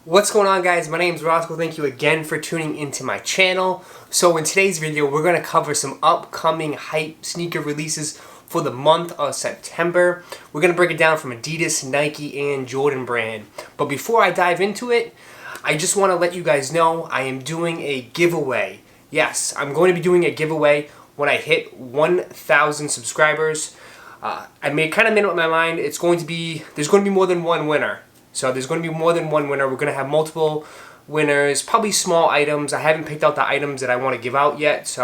What's going on, guys? My name is Roscoe. Thank you again for tuning into my channel. So in today's video, we're going to cover some upcoming hype sneaker releases for the month of September. We're going to break it down from Adidas, Nike, and Jordan brand. But before I dive into it, I just want to let you guys know I am doing a giveaway. Yes, I'm going to be doing a giveaway when I hit 1,000 subscribers. I kind of made up my mind. There's going to be more than one winner. So there's going to be more than one winner. We're going to have multiple winners, probably small items. I haven't picked out the items that I want to give out yet,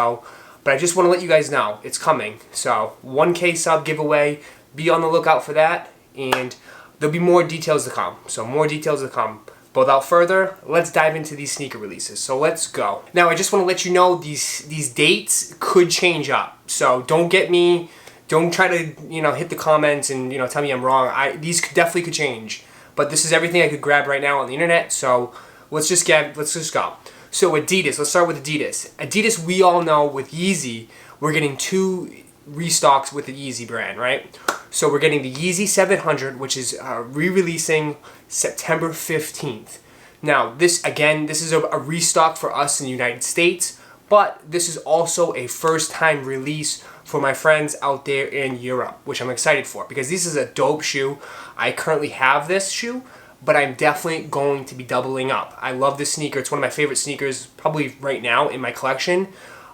but I just want to let you guys know it's coming. So 1K sub giveaway, be on the lookout for that, and there'll be more details to come. So more details to come. But without further, let's dive into these sneaker releases. So let's go. Now I just want to let you know these dates could change up. So don't try to hit the comments and tell me I'm wrong. These definitely could change. But this is everything I could grab right now on the internet, so let's just go. So Adidas, let's start with Adidas. Adidas, we all know with Yeezy, we're getting two restocks with the Yeezy brand, right? So we're getting the Yeezy 700, which is re-releasing September 15th. Now, this is a restock for us in the United States, but this is also a first-time release for my friends out there in Europe, which I'm excited for because this is a dope shoe. I currently have this shoe, but I'm definitely going to be doubling up. I love this sneaker. It's one of my favorite sneakers probably right now in my collection,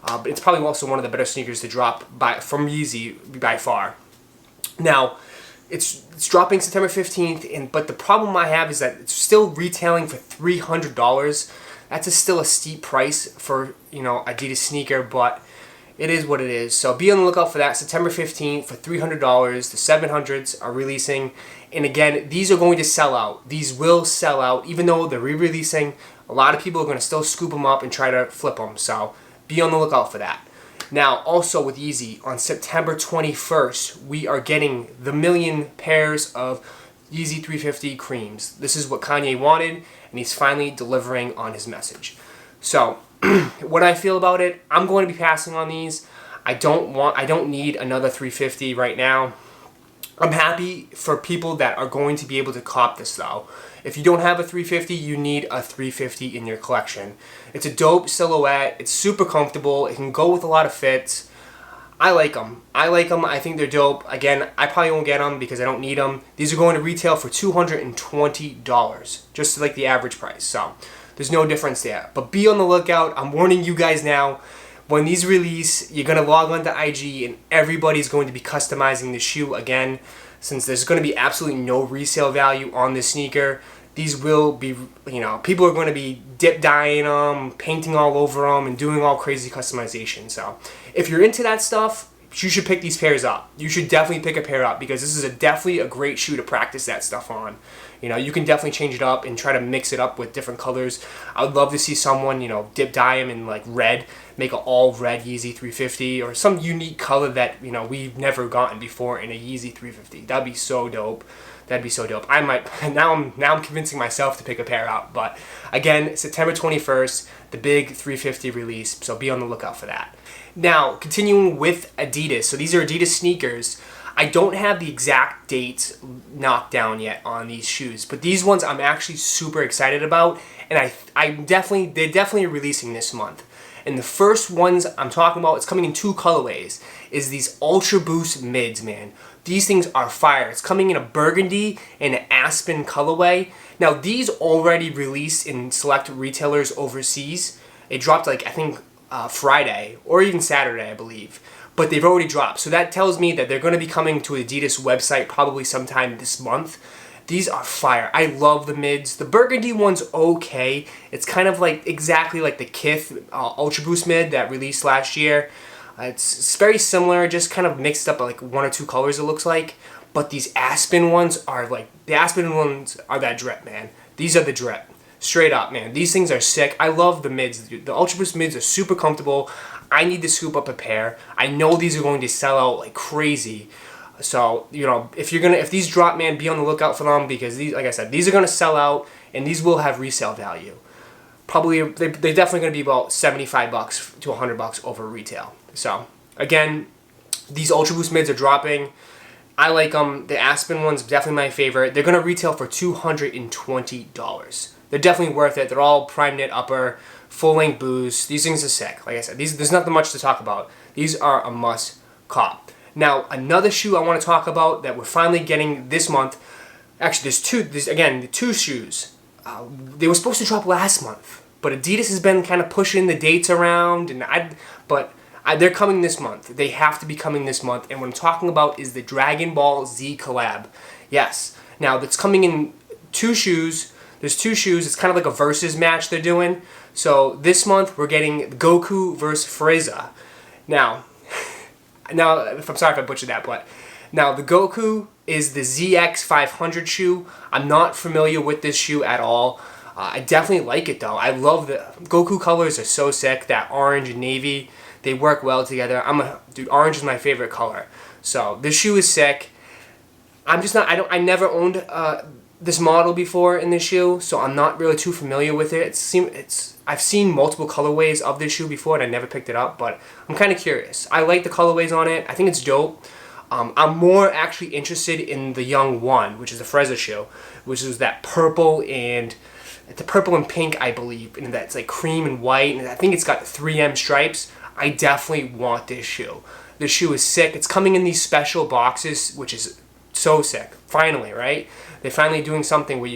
but it's probably also one of the better sneakers to drop from Yeezy by far. Now, it's dropping September 15th, but the problem I have is that it's still retailing for $300. That's still a steep price for Adidas sneaker, but it is what it is. So be on the lookout for that. September 15th for $300. The 700s are releasing. And again, these are going to sell out. These will sell out. Even though they're re-releasing, a lot of people are going to still scoop them up and try to flip them. So be on the lookout for that. Now, also with Yeezy, on September 21st, we are getting the million pairs of Yeezy 350 creams. This is what Kanye wanted, and he's finally delivering on his message. So, what I feel about it, I'm going to be passing on these. I don't need another 350 right now. I'm happy for people that are going to be able to cop this though. If you don't have a 350, you need a 350 in your collection. It's a dope silhouette. It's super comfortable. It can go with a lot of fits. I like them. I think they're dope. Again, I probably won't get them because I don't need them. These are going to retail for $220, just like the average price. So there's no difference there. But be on the lookout. I'm warning you guys now. When these release, you're going to log on to IG and everybody's going to be customizing the shoe again. Since there's going to be absolutely no resale value on this sneaker, these will be, people are going to be dip dyeing them, painting all over them, and doing all crazy customization. So if you're into that stuff, you should pick these pairs up. You should definitely pick a pair up because this is definitely a great shoe to practice that stuff on. You can definitely change it up and try to mix it up with different colors. I would love to see someone, dip dye them in like red, make an all red Yeezy 350 or some unique color that, we've never gotten before in a Yeezy 350. That'd be so dope. That'd be so dope. I might, now I'm convincing myself to pick a pair up. But again, September 21st, the big 350 release. So be on the lookout for that. Now, continuing with Adidas. So these are Adidas sneakers. I don't have the exact dates knocked down yet on these shoes, but these ones I'm actually super excited about, and they're definitely releasing this month. And the first ones I'm talking about, it's coming in two colorways, is these Ultra Boost mids, man. These things are fire. It's coming in a burgundy and an aspen colorway. Now, these already released in select retailers overseas. It dropped I think Friday or even Saturday, I believe. But they've already dropped. So that tells me that they're going to be coming to Adidas website probably sometime this month. These are fire. I love the mids. The burgundy one's okay. It's kind of exactly like the Kith Ultra Boost mid that released last year. It's very similar, just kind of mixed up like one or two colors it looks like. But these aspen ones are that drip, man. These are the drip. Straight up, man. These things are sick. I love the mids. The Ultra Boost mids are super comfortable. I need to scoop up a pair. I know these are going to sell out like crazy. So, if these drop, man, be on the lookout for them because these, like I said, these are going to sell out and these will have resale value. Probably, they're definitely going to be about $75 to $100 over retail. So, again, these Ultra Boost mids are dropping. I like them. The Aspen one's definitely my favorite. They're going to retail for $220. they're definitely worth it. They're all prime knit upper, full length boost. These things are sick. Like I said, there's nothing much to talk about. These are a must cop. Now, another shoe I want to talk about that we're finally getting this month. Actually, the two shoes. They were supposed to drop last month, but Adidas has been kind of pushing the dates around, and they're coming this month. They have to be coming this month, and what I'm talking about is the Dragon Ball Z collab. Yes. Now, that's coming in two shoes. There's two shoes. It's kind of like a versus match they're doing. So this month we're getting Goku versus Frieza. Now, if I'm sorry if I butchered that, but now the Goku is the ZX 500 shoe. I'm not familiar with this shoe at all. I definitely like it though. I love the Goku colors are so sick. That orange and navy, they work well together. Dude, orange is my favorite color. So this shoe is sick. I never owned this model before in this shoe, so I'm not really too familiar with it. I've seen multiple colorways of this shoe before and I never picked it up, but I'm kind of curious. I like the colorways on it. I think it's dope. I'm more actually interested in the Young One, which is the Frieza shoe, which is that purple and pink, I believe, and that's like cream and white, and I think it's got the 3M stripes. I definitely want this shoe. This shoe is sick. It's coming in these special boxes, which is so sick. Finally, right? They're finally doing something where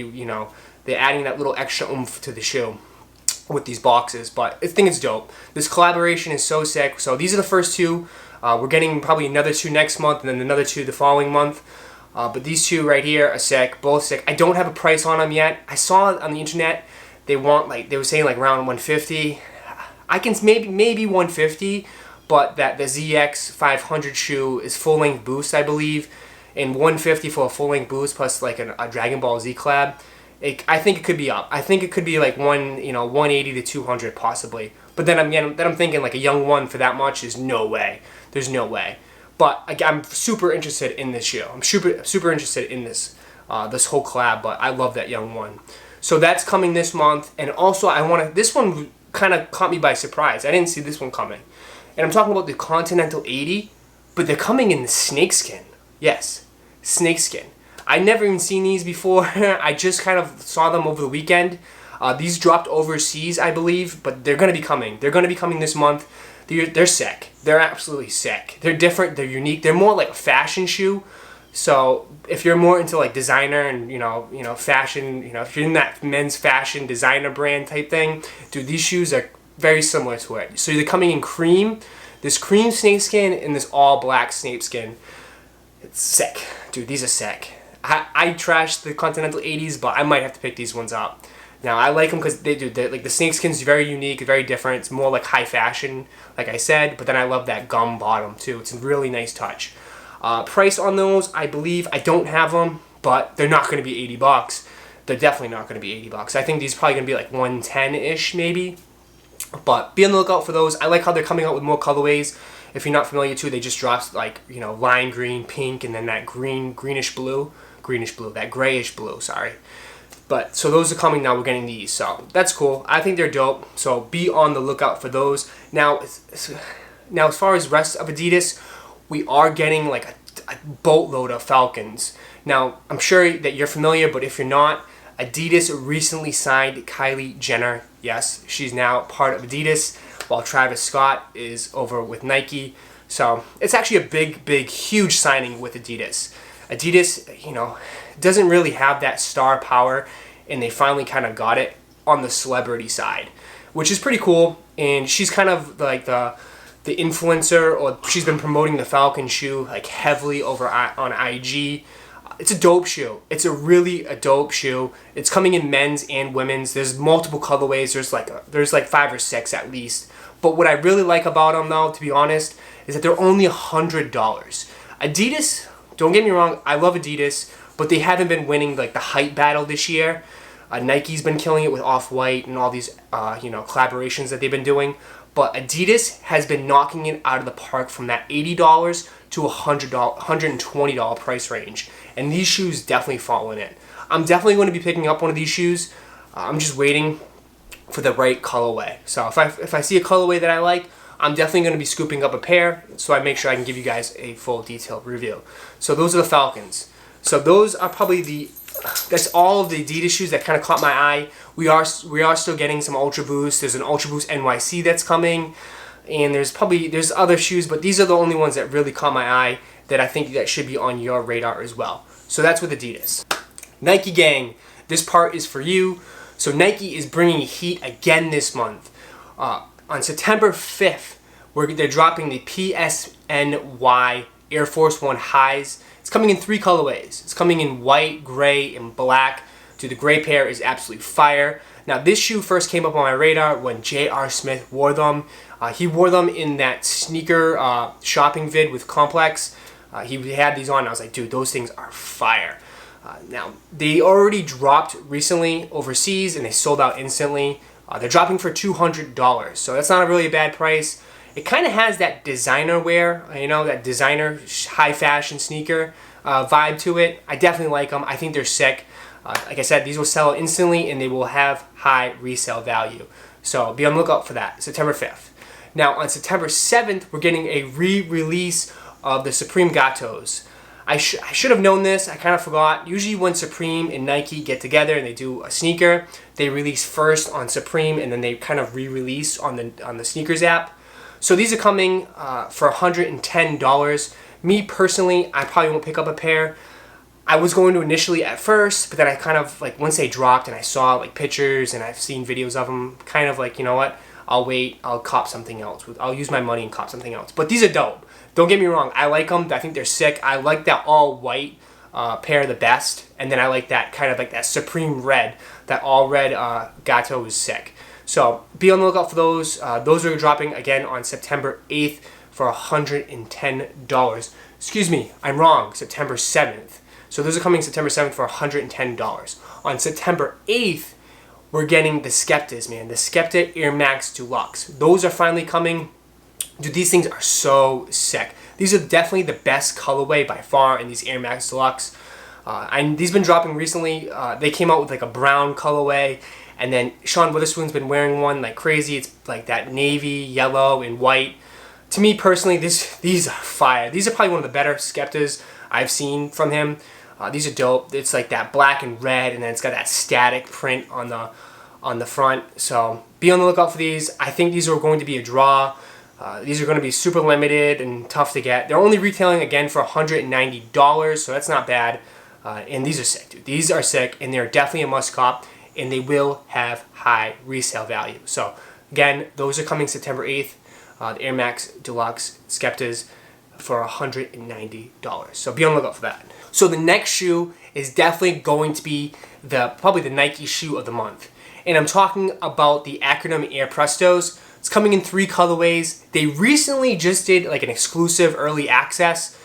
they're adding that little extra oomph to the shoe with these boxes, but I think it's dope. This collaboration is so sick. So these are the first two. We're getting probably another two next month and then another two the following month. But these two right here are sick, both sick. I don't have a price on them yet. I saw on the internet they were saying like around 150. I can maybe 150, but that the ZX 500 shoe is full length boost, I believe, and 150 for a full length boost plus like a Dragon Ball Z collab. I think it could be up. I think it could be like 180 to 200 possibly. But then I'm thinking like a Young One for that much is no way. There's no way. But I'm super interested in this shoe. I'm super interested in this whole collab. But I love that Young One. So that's coming this month. And also this one kind of caught me by surprise. I didn't see this one coming. And I'm talking about the Continental 80, but they're coming in the snakeskin. Yes, snakeskin. I never even seen these before. I just kind of saw them over the weekend. These dropped overseas, I believe, but they're going to be coming. They're going to be coming this month. They're sick. They're absolutely sick. They're different. They're unique. They're more like a fashion shoe. So if you're more into like designer and fashion, if you're in that men's fashion designer brand type thing, dude, these shoes are very similar to it. So they're coming in cream, this cream snakeskin and this all black snakeskin. It's sick, dude. These are sick. I trashed the Continental 80s, but I might have to pick these ones up. Now, I like them because they're like the snakeskin's very unique, very different. It's more like high fashion, like I said, but then I love that gum bottom too. It's a really nice touch. Price on those, I believe, I don't have them, but they're not going to be 80 bucks. They're definitely not going to be 80 bucks. I think these are probably going to be like 110-ish maybe. But be on the lookout for those. I like how they're coming out with more colorways. If you're not familiar too, they just dropped like, lime green, pink, and then that greenish blue, that grayish blue, sorry. But so those are coming now. We're getting these, so that's cool. I think they're dope. So be on the lookout for those. Now as far as rest of Adidas, we are getting like a boatload of Falcons. Now I'm sure that you're familiar, but if you're not, Adidas recently signed Kylie Jenner. Yes, she's now part of Adidas, while Travis Scott is over with Nike. So it's actually a big, huge signing with Adidas. Adidas, doesn't really have that star power, and they finally kind of got it on the celebrity side, which is pretty cool. And she's kind of like the influencer, or she's been promoting the Falcon shoe like heavily over on IG. It's a dope shoe. It's a dope shoe. It's coming in men's and women's. There's multiple colorways. There's like 5 or 6 at least. But what I really like about them, though, to be honest, is that they're only $100. Adidas, don't get me wrong, I love Adidas, but they haven't been winning like the hype battle this year. Nike's been killing it with Off-White and all these collaborations that they've been doing. But Adidas has been knocking it out of the park from that $80 to $120 price range. And these shoes definitely fall in it. I'm definitely going to be picking up one of these shoes. I'm just waiting for the right colorway. So if I see a colorway that I like, I'm definitely going to be scooping up a pair, so I make sure I can give you guys a full detailed review. So those are the Falcons. So those are probably the that's all of the Adidas shoes that kind of caught my eye. We are still getting some Ultra Boost. There's an Ultra Boost NYC that's coming, and there's other shoes, but these are the only ones that really caught my eye that I think that should be on your radar as well. So that's with Adidas. Nike gang, this part is for you. So Nike is bringing heat again this month. On September 5th, they're dropping the PSNY Air Force One highs. It's coming in 3 colorways. It's coming in white, gray, and black. Dude, the gray pair is absolutely fire. Now, this shoe first came up on my radar when J.R. Smith wore them. He wore them in that sneaker shopping vid with Complex. He had these on, and I was like, dude, those things are fire. Now, they already dropped recently overseas, and they sold out instantly. They're dropping for $200, so that's not really a bad price. It kind of has that designer wear, you know, that designer high fashion sneaker vibe to it. I definitely like them. I think they're sick. Like I said, these will sell instantly and they will have high resale value. So be on the lookout for that, September 5th. Now on September 7th, we're getting a re-release of the Supreme Gatos. I should have known this, I kind of forgot. Usually when Supreme and Nike get together and they do a sneaker, they release first on Supreme and then they kind of re-release on the sneakers app. So these are coming for $110. Me personally, I probably won't pick up a pair. I was going to initially at first, but then I kind of, like, once they dropped and I saw, like, pictures and I've seen videos of them, kind of like, you know what, I'll wait, I'll cop something else. I'll use my money and cop something else. But these are dope. Don't get me wrong, I like them. I think they're sick. I like that all-white pair the best. And then I like that kind of like that Supreme red, that all-red Gato is sick. So be on the lookout for those. Those are dropping again on September 8th for $110. Excuse me, I'm wrong, September 7th. So those are coming September 7th for $110. On September 8th, we're getting the Skeptas, man. The Skepta Air Max Deluxe. Those are finally coming. Dude, these things are so sick. These are definitely the best colorway by far in these Air Max Deluxe. And these been dropping recently. They came out with like a brown colorway. And then Sean Witherspoon's been wearing one like crazy. It's like that navy, yellow, and white. To me personally, these are fire. These are probably one of the better Skeptas I've seen from him. These are dope. It's like that black and red, and then it's got that static print on the front. So be on the lookout for these. I think these are going to be a draw. These are going to be super limited and tough to get. They're only retailing again for $190, so that's not bad. And these are sick, dude. These are sick, and they're definitely a must cop. And they will have high resale value. So again, those are coming September 8th. The Air Max Deluxe Skeptas for $190. So be on the lookout for that. So the next shoe is definitely going to be probably the Nike shoe of the month. And I'm talking about the Acronym Air Prestos. It's coming in 3 colorways. They recently just did like an exclusive early access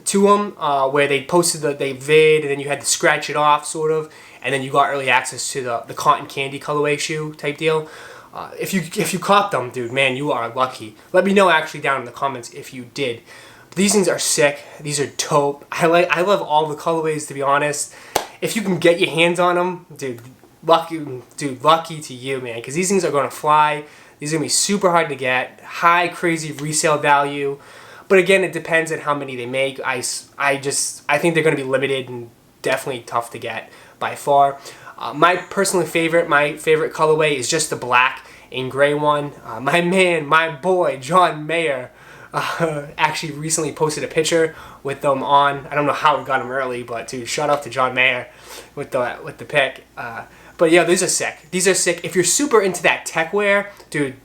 to them where they posted the vid and then you had to scratch it off sort of. And then you got early access to the cotton candy colorway shoe type deal. If you caught them, dude, man, you are lucky. Let me know actually down in the comments if you did. But these things are sick. These are dope. I love all the colorways, to be honest. If you can get your hands on them, dude, lucky to you, man. Because these things are going to fly. These are going to be super hard to get. High, crazy resale value. But again, it depends on how many they make. I think they're going to be limited and definitely tough to get by far. My favorite colorway is just the black and gray one. My boy, John Mayer, actually recently posted a picture with them on. I don't know how we got them early, but dude, shout out to John Mayer with the pic. But yeah, these are sick. These are sick. If you're super into that tech wear, dude,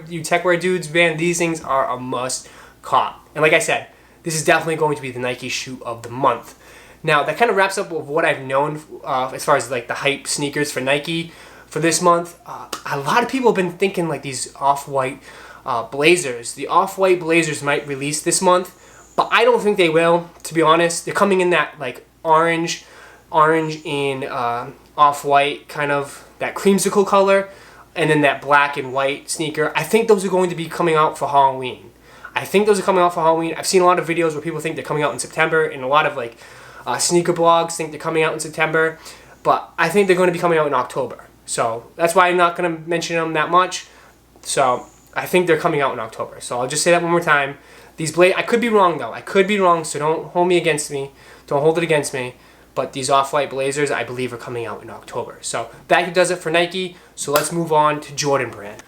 you tech wear dudes, man, these things are a must cop. And like I said, this is definitely going to be the Nike shoe of the month. Now, that kind of wraps up with what I've known as far as like the hype sneakers for Nike for this month. A lot of people have been thinking like these off-white blazers. The off-white blazers might release this month, but I don't think they will, to be honest. They're coming in that like orange and off-white kind of, that creamsicle color, and then that black and white sneaker. I think those are going to be coming out for Halloween. I've seen a lot of videos where people think they're coming out in September, and a lot of like sneaker blogs think they're coming out in September, but I think they're going to be coming out in October. So that's why I'm not going to mention them that much. So I think they're coming out in October. So I'll just say that one more time. I could be wrong though. I could be wrong, so don't hold it against me. but these off-white blazers I believe are coming out in October. So that does it for Nike. So let's move on to Jordan Brand.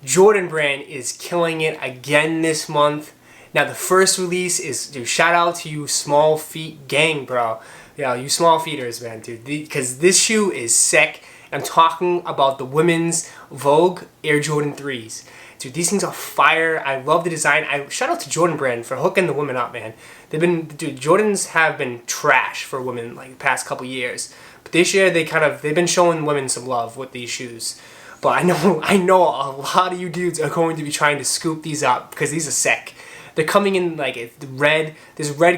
Jordan Brand is killing it again this month. Now the first release is, dude, shout out to you small feet gang, bro. Yeah, you small feeters, man, dude. Because this shoe is sick. I'm talking about the women's Vogue Air Jordan 3s. Dude, these things are fire. I love the design. Shout out to Jordan Brand for hooking the women up, man. Jordans have been trash for women like the past couple years. But this year they've been showing women some love with these shoes. But I know a lot of you dudes are going to be trying to scoop these up because these are sick. They're coming in like this red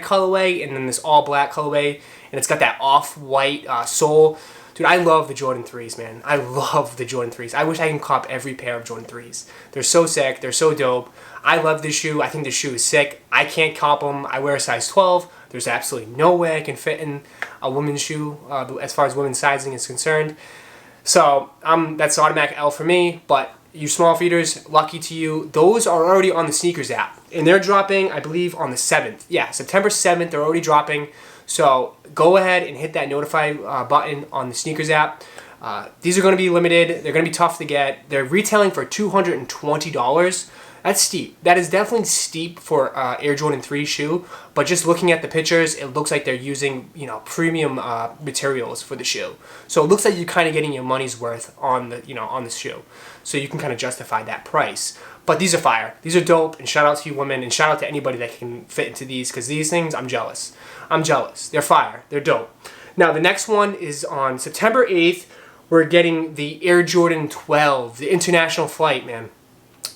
colorway and then this all black colorway, and it's got that off-white sole. Dude, I love the Jordan 3s, man. I love the Jordan 3s. I wish I can cop every pair of Jordan 3s. They're so sick. They're so dope. I love this shoe. I think this shoe is sick. I can't cop them. I wear a size 12. There's absolutely no way I can fit in a women's shoe as far as women's sizing is concerned. So that's automatic L for me. But you small feeders, lucky to you. Those are already on the sneakers app. And they're dropping, I believe, on the 7th. Yeah, September 7th, they're already dropping. So go ahead and hit that notify button on the sneakers app. These are going to be limited. They're going to be tough to get. They're retailing for $220. That's steep. That is definitely steep for Air Jordan 3 shoe. But just looking at the pictures, it looks like they're using premium materials for the shoe. So it looks like you're kind of getting your money's worth on the shoe. So you can kind of justify that price. But these are fire. These are dope. And shout out to you women. And shout out to anybody that can fit into these. Because these things, I'm jealous. I'm jealous. They're fire. They're dope. Now the next one is on September 8th. We're getting the Air Jordan 12. The international flight, man.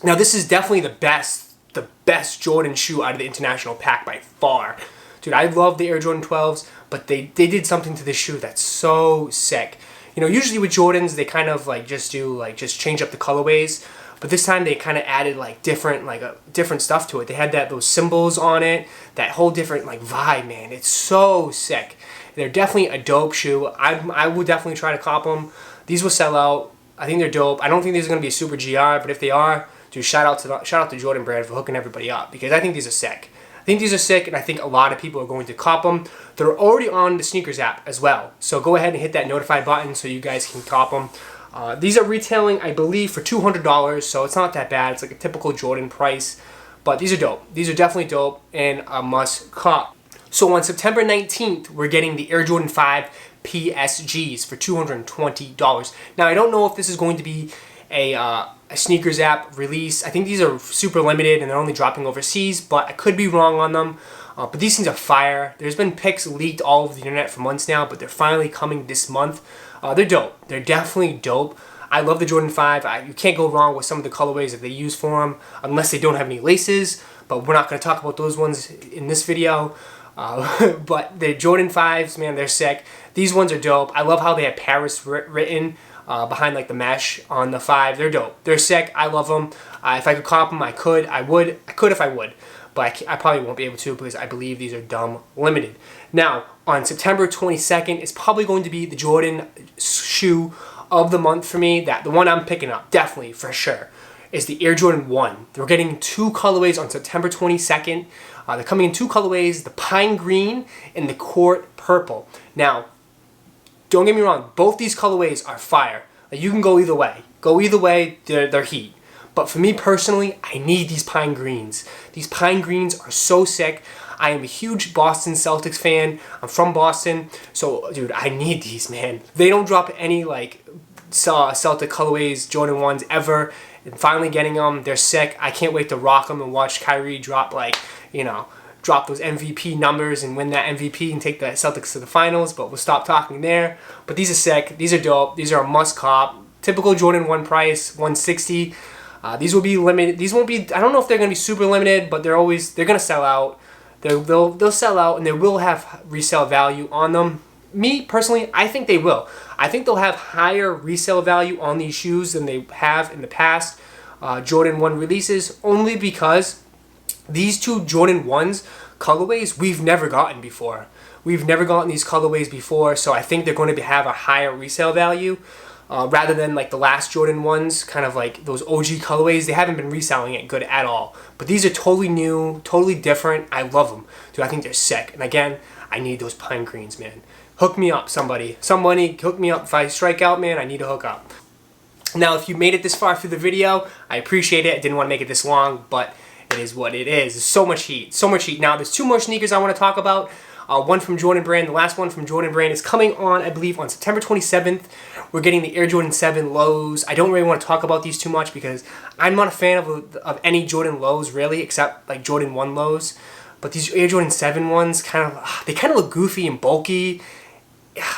Now this is definitely the best Jordan shoe out of the international pack by far. Dude, I love the Air Jordan 12s. But they did something to this shoe that's so sick. Usually with Jordans, they kind of just change up the colorways. But this time they kind of added different stuff to it. They had those symbols on it, that whole different vibe, man. It's so sick. They're definitely a dope shoe. I would definitely try to cop them. These will sell out. I think they're dope. I don't think these are going to be a super GR, but if they are, dude, shout out to Jordan Brand for hooking everybody up because I think these are sick. I think these are sick, and I think a lot of people are going to cop them. They're already on the sneakers app as well. So go ahead and hit that notify button so you guys can cop them. These are retailing, I believe, for $200, so it's not that bad. It's like a typical Jordan price, but these are dope. These are definitely dope and a must cop. So on September 19th, we're getting the Air Jordan 5 PSGs for $220. Now, I don't know if this is going to be a sneakers app release. I think these are super limited and they're only dropping overseas, but I could be wrong on them. But these things are fire. There's been pics leaked all over the internet for months now, but they're finally coming this month. They're dope. They're definitely dope. I love the Jordan 5. You can't go wrong with some of the colorways that they use for them, unless they don't have any laces, but we're not going to talk about those ones in this video. But the Jordan 5s, man, they're sick. These ones are dope. I love how they have Paris written behind the mesh on the 5. They're dope. They're sick. I love them. If I could cop them, I could. I could if I would. But I probably won't be able to because I believe these are dumb limited. Now, on September 22nd, it's probably going to be the Jordan shoe of the month for me. The one I'm picking up, definitely, for sure, is the Air Jordan 1. We're getting 2 colorways on September 22nd. They're coming in 2 colorways, the pine green and the court purple. Now, don't get me wrong, both these colorways are fire. You can go either way. They're heat. But for me personally, I need these pine greens. These pine greens are so sick. I am a huge Boston Celtics fan. I'm from Boston. So, dude, I need these, man. They don't drop any, Celtic colorways, Jordan 1s ever. And finally getting them, they're sick. I can't wait to rock them and watch Kylie drop, drop those MVP numbers and win that MVP and take the Celtics to the finals. But we'll stop talking there. But these are sick. These are dope. These are a must cop. Typical Jordan 1 price, $160. These will be limited. These won't be. I don't know if they're going to be super limited, but they're going to sell out. They'll sell out, and they will have resale value on them. Me personally, I think they will. I think they'll have higher resale value on these shoes than they have in the past Jordan 1 releases, only because these 2 Jordan 1s colorways we've never gotten before. We've never gotten these colorways before, so I think they're going to have a higher resale value. Rather than the last Jordan 1s, kind of those OG colorways, they haven't been reselling it good at all. But these are totally new, totally different. I love them. Dude, I think they're sick. And again, I need those pine greens, man. hook me up, somebody. Somebody hook me up. If I strike out, man, I need to hook up. Now, if you made it this far through the video, I appreciate it. I didn't want to make it this long, but it is what it is. There's so much heat, so much heat. Now, there's two more sneakers I want to talk about. One from Jordan Brand. The last one from Jordan Brand is coming on, I believe, on September 27th. We're getting the Air Jordan 7 lows. I don't really want to talk about these too much because I'm not a fan of any Jordan lows, really, except like Jordan 1 lows. But these Air Jordan 7 ones, they kind of look goofy and bulky.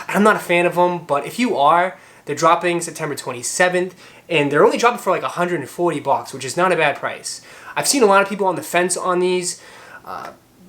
I'm not a fan of them, but if you are, they're dropping September 27th, and they're only dropping for like $140, which is not a bad price. I've seen a lot of people on the fence on these.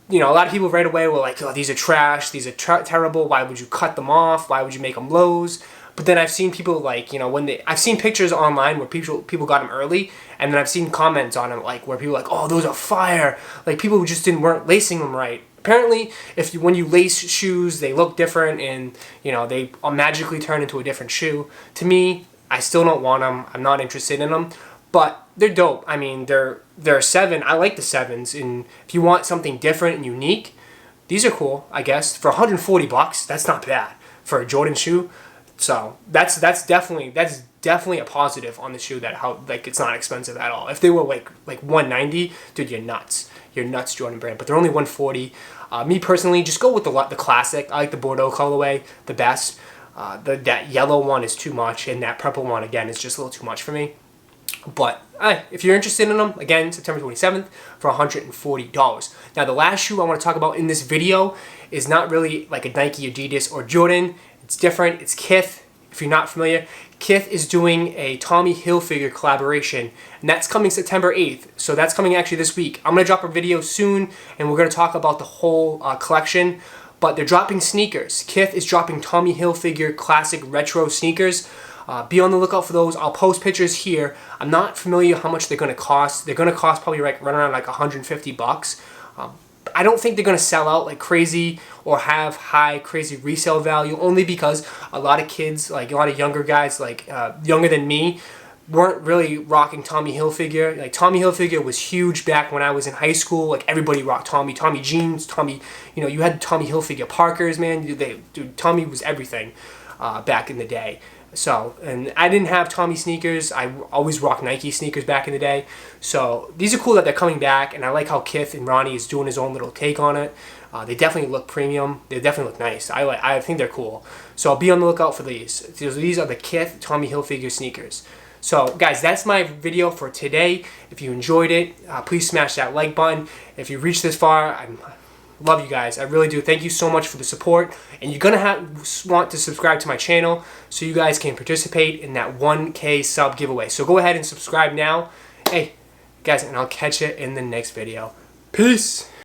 You know, a lot of people right away were like, oh, these are trash, these are terrible, why would you cut them off, why would you make them lows? But then I've seen people like, you know, I've seen pictures online where people got them early, and then I've seen comments on them like where people are like, oh, those are fire, like people who just weren't lacing them right. Apparently, when you lace shoes, they look different, and you know they magically turn into a different shoe. To me, I still don't want them. I'm not interested in them, but they're dope. I mean, they're a 7. I like the 7s, and if you want something different and unique, these are cool. I guess for $140, that's not bad for a Jordan shoe. So that's definitely a positive on the shoe, that it's not expensive at all. If they were like $190, dude, you're nuts. You're nuts, Jordan Brand. But they're only $140. Me personally, just go with the classic. I like the Bordeaux colorway the best. That yellow one is too much, and that purple one again is just a little too much for me. But if you're interested in them, again, September 27th for $140. Now, the last shoe I want to talk about in this video is not really like a Nike, Adidas, or Jordan. It's different. It's Kith. If you're not familiar, Kith is doing a Tommy Hilfiger collaboration, and that's coming September 8th. So that's coming actually this week. I'm going to drop a video soon, and we're going to talk about the whole collection. But they're dropping sneakers. Kith is dropping Tommy Hilfiger classic retro sneakers. Be on the lookout for those. I'll post pictures here. I'm not familiar how much they're going to cost. They're going to cost probably right around like $150. I don't think they're going to sell out like crazy or have high crazy resale value, only because a lot of kids, like a lot of younger guys, like younger than me, weren't really rocking Tommy Hilfiger. Like Tommy Hilfiger was huge back when I was in high school. Like everybody rocked Tommy jeans, Tommy, you know, you had Tommy Hilfiger Parkers, man. Dude, Tommy was everything back in the day. So, and I didn't have Tommy sneakers. I always rocked Nike sneakers back in the day. So these are cool that they're coming back, and I like how Kith and Ronnie is doing his own little take on it. They definitely look premium. They definitely look nice. I think they're cool. So I'll be on the lookout for these. These are the Kith Tommy Hilfiger sneakers. So guys, that's my video for today. If you enjoyed it, please smash that like button. If you reached this far, I love you guys. I really do. Thank you so much for the support. And you're going to want to subscribe to my channel so you guys can participate in that 1K sub giveaway. So go ahead and subscribe now. Hey, guys, and I'll catch you in the next video. Peace.